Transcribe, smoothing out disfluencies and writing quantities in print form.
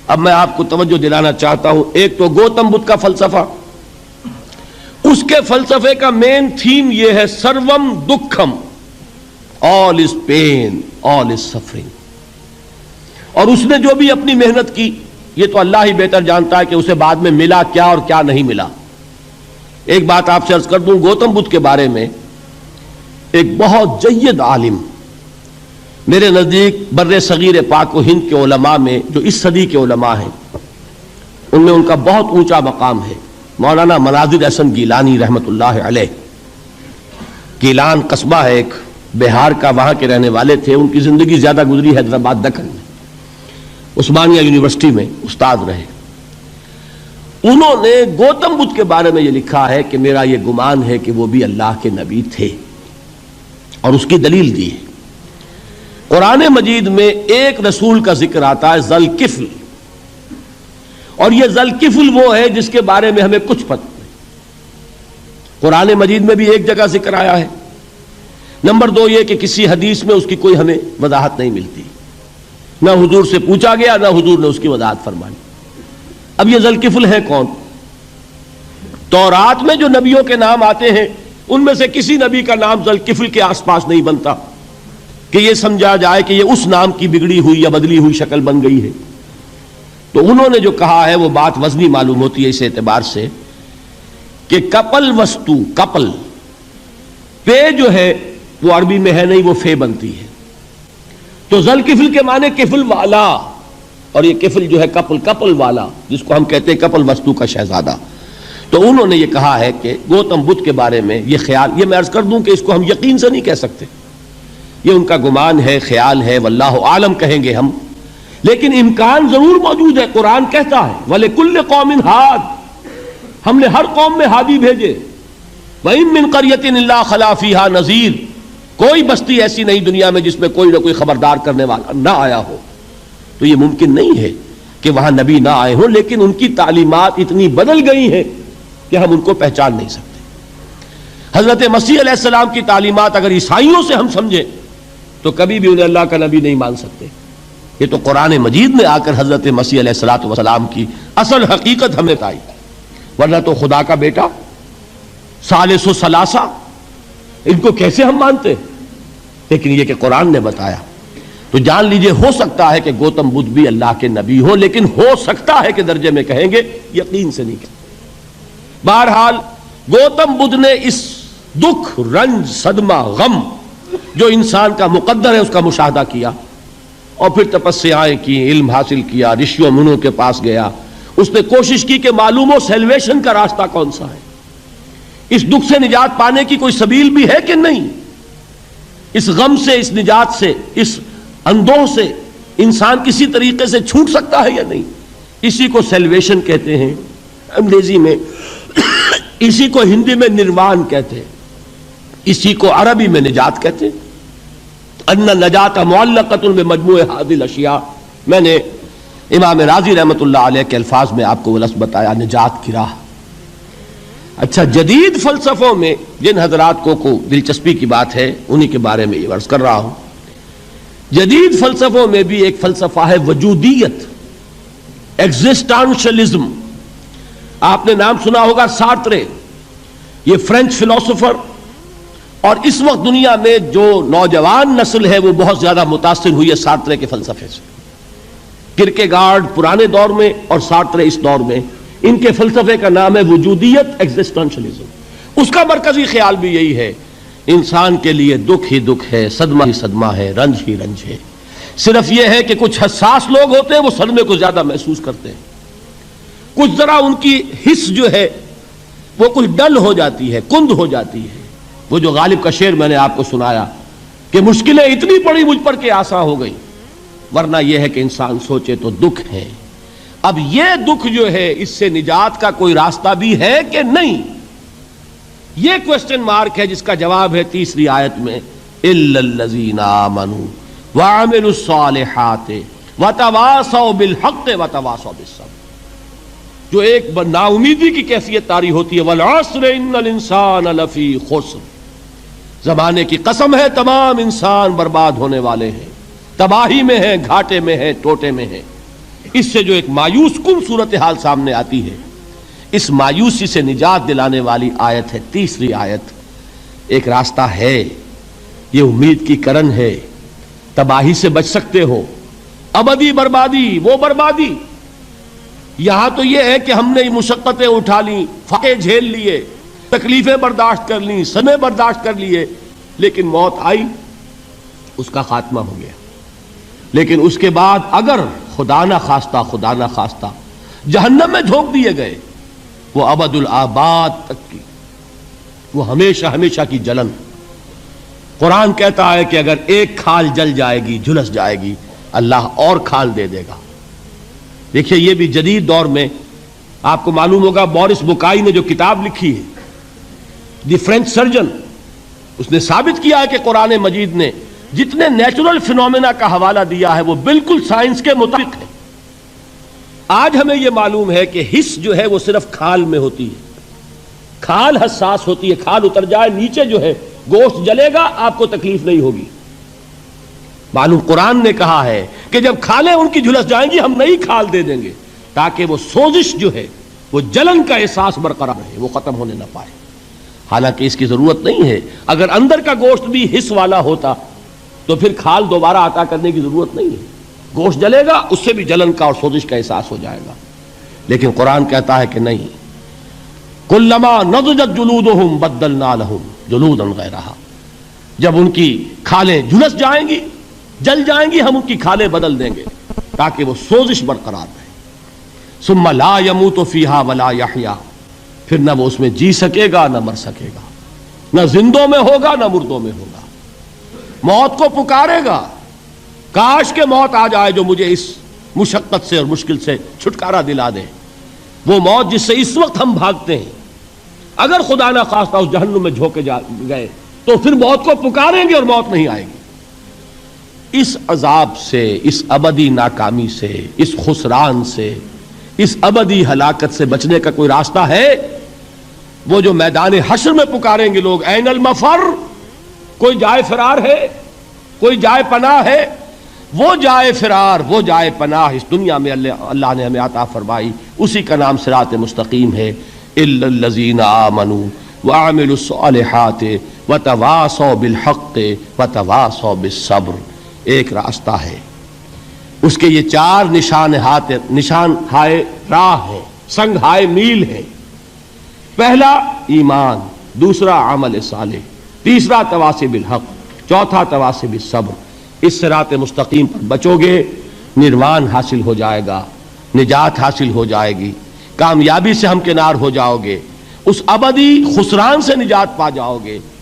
اب میں آپ کو توجہ دلانا چاہتا ہوں، ایک تو گوتم بدھ کا فلسفہ، اس کے فلسفے کا مین تھیم یہ ہے سروم دکھم، آل از پین، آل از سفرنگ. اور اس نے جو بھی اپنی محنت کی یہ تو اللہ ہی بہتر جانتا ہے کہ اسے بعد میں ملا کیا اور کیا نہیں ملا. ایک بات آپ سے عرض کر دوں گوتم بدھ کے بارے میں، ایک بہت جید عالم میرے نزدیک بر صغیر پاک و ہند کے علماء میں جو اس صدی کے علماء ہیں ان میں ان کا بہت اونچا مقام ہے، مولانا مناظر احسن گیلانی رحمت اللہ علیہ. گیلان قصبہ ہے ایک بہار کا، وہاں کے رہنے والے تھے. ان کی زندگی زیادہ گزری حیدرآباد دکن میں، عثمانیہ یونیورسٹی میں استاد رہے. انہوں نے گوتم بدھ کے بارے میں یہ لکھا ہے کہ میرا یہ گمان ہے کہ وہ بھی اللہ کے نبی تھے، اور اس کی دلیل دی ہے. قرآن مجید میں ایک رسول کا ذکر آتا ہے ذوالکفل، اور یہ ذوالکفل وہ ہے جس کے بارے میں ہمیں کچھ پتہ نہیں. قرآن مجید میں بھی ایک جگہ ذکر آیا ہے. نمبر دو یہ کہ کسی حدیث میں اس کی کوئی ہمیں وضاحت نہیں ملتی، نہ حضور سے پوچھا گیا نہ حضور نے اس کی وضاحت فرمائی. اب یہ ذوالکفل ہے کون؟ تورات میں جو نبیوں کے نام آتے ہیں ان میں سے کسی نبی کا نام ذوالکفل کے آس پاس نہیں بنتا کہ یہ سمجھا جائے کہ یہ اس نام کی بگڑی ہوئی یا بدلی ہوئی شکل بن گئی ہے. تو انہوں نے جو کہا ہے وہ بات وزنی معلوم ہوتی ہے اس اعتبار سے کہ کپل وستو، کپل پے جو ہے وہ عربی میں ہے نہیں، وہ فے بنتی ہے. تو ذوالکفل کے معنی کفل والا، اور یہ کفل جو ہے کپل، کپل والا، جس کو ہم کہتے ہیں کپل وستو کا شہزادہ. تو انہوں نے یہ کہا ہے کہ گوتم بدھ کے بارے میں یہ خیال، یہ میں عرض کر دوں کہ اس کو ہم یقین سے نہیں کہہ سکتے، یہ ان کا گمان ہے، خیال ہے، واللہ عالم کہیں گے ہم، لیکن امکان ضرور موجود ہے. قرآن کہتا ہے وَلِكُلِّ قَوْمٍ ہَادٍ، ہم نے ہر قوم میں ہادی بھیجے. وَإِن مِّن قَرْيَةٍ إِلَّا خَلَا فِيهَا نَذِيرٌ، کوئی بستی ایسی نہیں دنیا میں جس میں کوئی نہ کوئی خبردار کرنے والا نہ آیا ہو. تو یہ ممکن نہیں ہے کہ وہاں نبی نہ آئے ہوں، لیکن ان کی تعلیمات اتنی بدل گئی ہیں کہ ہم ان کو پہچان نہیں سکتے. حضرت مسیح علیہ السلام کی تعلیمات اگر عیسائیوں سے ہم سمجھیں تو کبھی بھی انہیں اللہ کا نبی نہیں مان سکتے. یہ تو قرآن مجید میں آ کر حضرت مسیح علیہ السلام کی اصل حقیقت ہمیں بتائی، ورنہ تو خدا کا بیٹا ثالث و ثلاثہ ان کو کیسے ہم مانتے. لیکن یہ کہ قرآن نے بتایا تو جان لیجئے ہو سکتا ہے کہ گوتم بدھ بھی اللہ کے نبی ہو، لیکن ہو سکتا ہے کہ درجے میں کہیں گے، یقین سے نہیں کہیں. بہرحال گوتم بدھ نے اس دکھ، رنج، صدمہ، غم جو انسان کا مقدر ہے اس کا مشاہدہ کیا، اور پھر تپسیائیں کی، علم حاصل کیا، رشیوں منوں کے پاس گیا. اس نے کوشش کی کہ معلوم ہو سیلویشن کا راستہ کون سا ہے، اس دکھ سے نجات پانے کی کوئی سبیل بھی ہے کہ نہیں، اس غم سے، اس نجات سے، اس اندوہ سے انسان کسی طریقے سے چھوٹ سکتا ہے یا نہیں. اسی کو سیلویشن کہتے ہیں انگریزی میں، اسی کو ہندی میں نروان کہتے ہیں، اسی کو عربی میں نجات کہتے ہیں. ان نجات معلقۃ بمجموع هذه الاشیاء، میں نے امام راضی رحمت اللہ علیہ کے الفاظ میں آپ کو وہ لفظ بتایا، نجات کی راہ. اچھا، جدید فلسفوں میں جن حضرات کو دلچسپی کی بات ہے انہی کے بارے میں یہ عرض کر رہا ہوں. جدید فلسفوں میں بھی ایک فلسفہ ہے وجودیت، ایگزسٹانشلزم. آپ نے نام سنا ہوگا سارترے، یہ فرینچ فلسفر، اور اس وقت دنیا میں جو نوجوان نسل ہے وہ بہت زیادہ متاثر ہوئی ہے سارترے کے فلسفے سے. کرکیگارڈ پرانے دور میں اور سارترے اس دور میں، ان کے فلسفے کا نام ہے وجودیت، ایگزسٹانشلزم. اس کا مرکزی خیال بھی یہی ہے، انسان کے لیے دکھ ہی دکھ ہے، صدمہ ہی صدمہ ہے، رنج ہی رنج ہے. صرف یہ ہے کہ کچھ حساس لوگ ہوتے ہیں وہ صدمے کو زیادہ محسوس کرتے ہیں، کچھ ذرا ان کی حس جو ہے وہ کچھ ڈل ہو جاتی ہے، کند ہو جاتی ہے. وہ جو غالب کا شعر میں نے آپ کو سنایا کہ مشکلیں اتنی پڑی مجھ پر کہ آسان ہو گئی، ورنہ یہ ہے کہ انسان سوچے تو دکھ ہے. اب یہ دکھ جو ہے اس سے نجات کا کوئی راستہ بھی ہے کہ نہیں، یہ کوسچن مارک ہے، جس کا جواب ہے تیسری آیت میں الا الذین آمنوا وعملوا الصالحات وتواصوا بالحق وتواصوا بالصبر. جو ایک نا امیدی کی کیفیت طاری ہوتی ہے، والعصر ان الانسان لفی خسر، زمانے کی قسم ہے تمام انسان برباد ہونے والے ہیں، تباہی میں ہیں، گھاٹے میں ہیں، ٹوٹے میں ہیں. اس سے جو ایک مایوس کن صورتحال سامنے آتی ہے، اس مایوسی سے نجات دلانے والی آیت ہے تیسری آیت۔ ایک راستہ ہے، یہ امید کی کرن ہے، تباہی سے بچ سکتے ہو، ابدی بربادی وہ بربادی۔ یہاں تو یہ ہے کہ ہم نے مشقتیں اٹھا لیں، فاقے جھیل لیے، تکلیفیں برداشت کر لیں، صدمے برداشت کر لیے، لیکن موت آئی، اس کا خاتمہ ہو گیا۔ لیکن اس کے بعد اگر خدا نہ خواستہ جہنم میں جھونک دیے گئے، وہ ابد الآباد تک کی، وہ ہمیشہ کی جلن۔ قرآن کہتا ہے کہ اگر ایک کھال جل جائے گی، جھلس جائے گی، اللہ اور کھال دے دے گا۔ دیکھیے یہ بھی جدید دور میں آپ کو معلوم ہوگا، بورس بکائی نے جو کتاب لکھی ہے، دی فرینچ سرجن، اس نے ثابت کیا ہے کہ قرآن مجید نے جتنے نیچرل فینومینا کا حوالہ دیا ہے وہ بالکل سائنس کے مطابق ہے۔ آج ہمیں یہ معلوم ہے کہ حس جو ہے وہ صرف کھال میں ہوتی ہے، کھال حساس ہوتی ہے، کھال اتر جائے نیچے جو ہے گوشت جلے گا، آپ کو تکلیف نہیں ہوگی۔ معلوم قرآن نے کہا ہے کہ جب کھالیں ان کی جھلس جائیں گی، ہم نئی کھال دے دیں گے تاکہ وہ سوزش جو ہے، وہ جلن کا احساس برقرار رہے، وہ ختم ہونے نہ پائے۔ حالانکہ اس کی ضرورت نہیں ہے، اگر اندر کا گوشت بھی حس والا ہوتا تو پھر کھال دوبارہ عطا کرنے کی ضرورت نہیں ہے، گوشت جلے گا، اس سے بھی جلن کا اور سوزش کا احساس ہو جائے گا۔ لیکن قرآن کہتا ہے کہ نہیں، کلما نضجت جلودہم بدلنا لہم جلودا غیرہا، جب ان کی کھالیں جھلس جائیں گی، جل جائیں گی، ہم ان کی کھالیں بدل دیں گے تاکہ وہ سوزش برقرار رہے۔ ثم لا يموت فیہا ولا یحیا، پھر نہ وہ اس میں جی سکے گا نہ مر سکے گا، نہ زندوں میں ہوگا نہ مردوں میں ہوگا۔ موت کو پکارے گا، کاش کہ موت آ جائے جو مجھے اس مشقت سے اور مشکل سے چھٹکارا دلا دے۔ وہ موت جس سے اس وقت ہم بھاگتے ہیں، اگر خدا نہ خواستہ اس جہنم میں جھونکے گئے تو پھر موت کو پکاریں گے اور موت نہیں آئے گی۔ اس عذاب سے، اس ابدی ناکامی سے، اس خسران سے، اس ابدی ہلاکت سے بچنے کا کوئی راستہ ہے؟ وہ جو میدان حشر میں پکاریں گے لوگ، این المفر، کوئی جائے فرار ہے، کوئی جائے پناہ ہے؟ وہ جائے فرار، وہ جائے پناہ اس دنیا میں اللہ نے ہمیں عطا فرمائی، اسی کا نام صراط مستقیم ہے۔ الا الذین آمنوا وعملوا الصالحات وتواصوا بالحق وتواصوا بالصبر، ایک راستہ ہے، اس کے یہ چار نشان ہائے راہ ہیں، سنگ ہائے میل ہیں۔ پہلا ایمان، دوسرا عمل صالح، تیسرا تواصی بالحق، چوتھا تواصی بالصبر۔ اس صراط مستقیم پر بچو گے، نروان حاصل ہو جائے گا، نجات حاصل ہو جائے گی، کامیابی سے ہمکنار ہو جاؤ گے، اس ابدی خسران سے نجات پا جاؤ گے۔